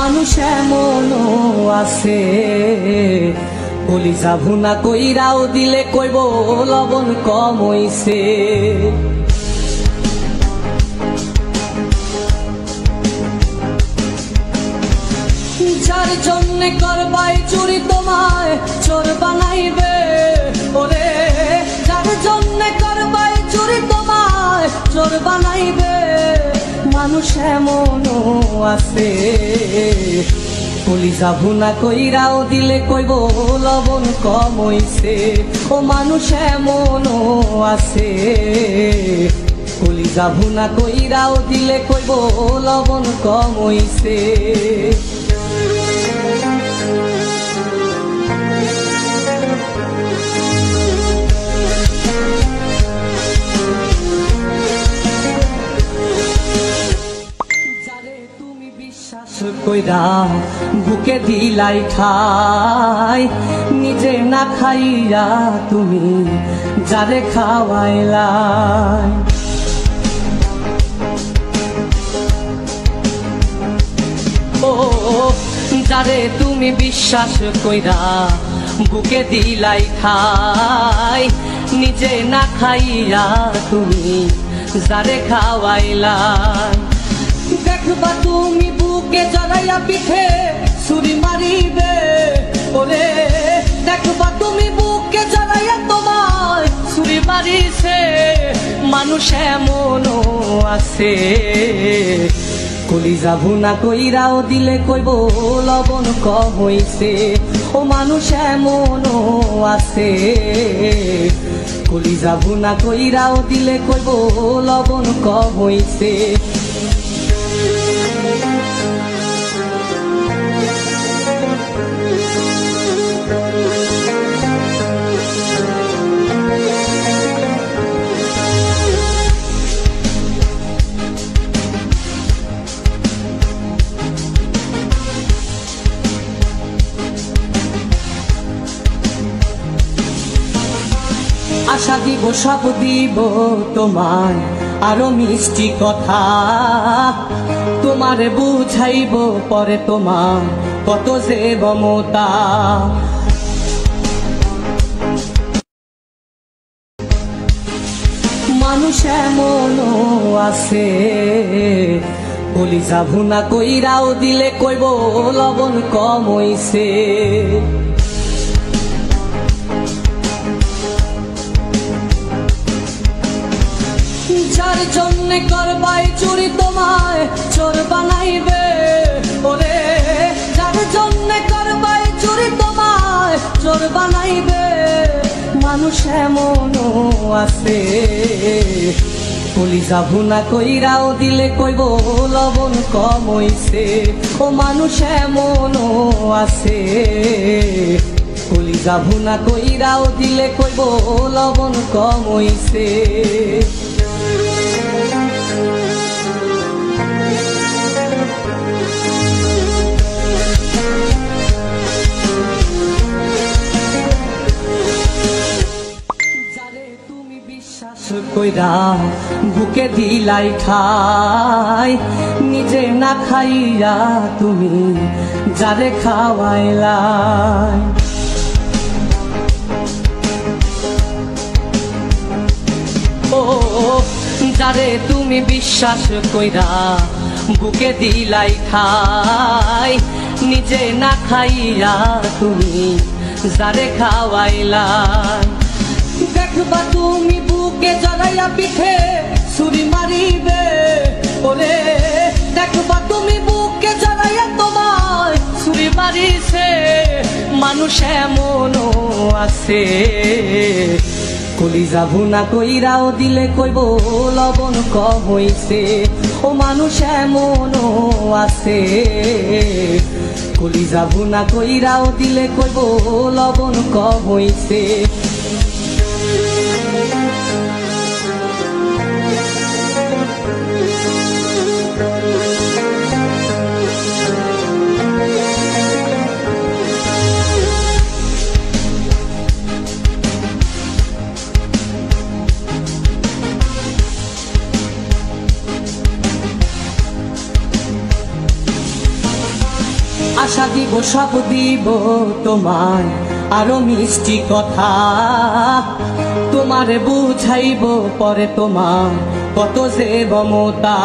মানুষ এমনও আছে কলিজা ভুনা কইরাও দিলে কইব লবণ কম হইছে। যার জন্যে করবাই চুরি তোমায় চোর বানাইবে, ওরে যার জন্যে করবাই চুরি তোমায় চোর বানাইবে। মানুষ এমনও আছে কলিজা ভুনা কইরাও দিলে কইব লবণ কম হইছে। ও মানুষ এমনও আছে কলিজা ভুনা কইরাও দিলে কইব লবণ কম হইছে। কইরা বুকে দিলাই ঠাই, নিজে না খাইয়া তুমি যারে খাওয়াইলাই। ও যারে তুমি বিশ্বাস কইরা বুকে দিলাই ঠাই, নিজে না খাইয়া তুমি যারে খাওয়াইলাই। দেখবা তুমি বুকে জড়াইয়া পিঠে ছুরি মারিবে, ওরে দেখবা তুমি বুকে জড়াইয়া তোমার ছুরি মারিছে। মানুষ এমনও আছে কলিজা ভুনা কইরাও দিলে কইব লবণ কম হইছে। ও মানুষ এমনও আছে কলিজা ভুনা কইরাও দিলে কইব লবণ কম হইছে। আশা দিব সব দিব তোমায় আরো মিষ্টি কথা, তোমারে বুঝাইব পরে তোমার কত যে মমতা। মানুষ এমনও আছে কলিজা ভুনা কইরাও দিলে কইব লবণ কম হইছে। যার জন্যে করবাই চুরি তোমায় চোর বানাইবে, ওরে যার জন্যে করবাই চুরি তোমায় চোর বানাইবে। মানুষ এমনও আছে কলিজা ভুনা কইরাও দিলে কইব লবণ কম হইছে। ও মানুষ এমনও আছে কলিজা ভুনা কইরাও দিলে কইব লবণ কম হইছে। কইরা বুকে দিলাই ঠাই, নিজে না খাইয়া তুমি যারে খাওয়াইলাই। ও যারে তুমি বিশ্বাস কইরা বুকে দিলাই ঠাই, নিজে না খাইয়া তুমি যারে খাওয়াইলাই। দেখবা তুমি বুকে জড়াইয়া পিঠে ছুরি মারিবে, ওরে দেখবা তুমি বুকে জড়াইয়া তোমার ছুরি মারিছে। মানুষ এমনও আছে কলিজা ভুনা কইরাও দিলে কইব লবণ কম হইছে। ও মানুষ এমনও আছে কলিজা ভুনা কইরাও দিলে কইব লবণ কম হইছে। আশা দিব সব দিব তোমায় আরো মিষ্টি কথা, তোমারে বুঝাইব পরে তোমার কত যে মমতা।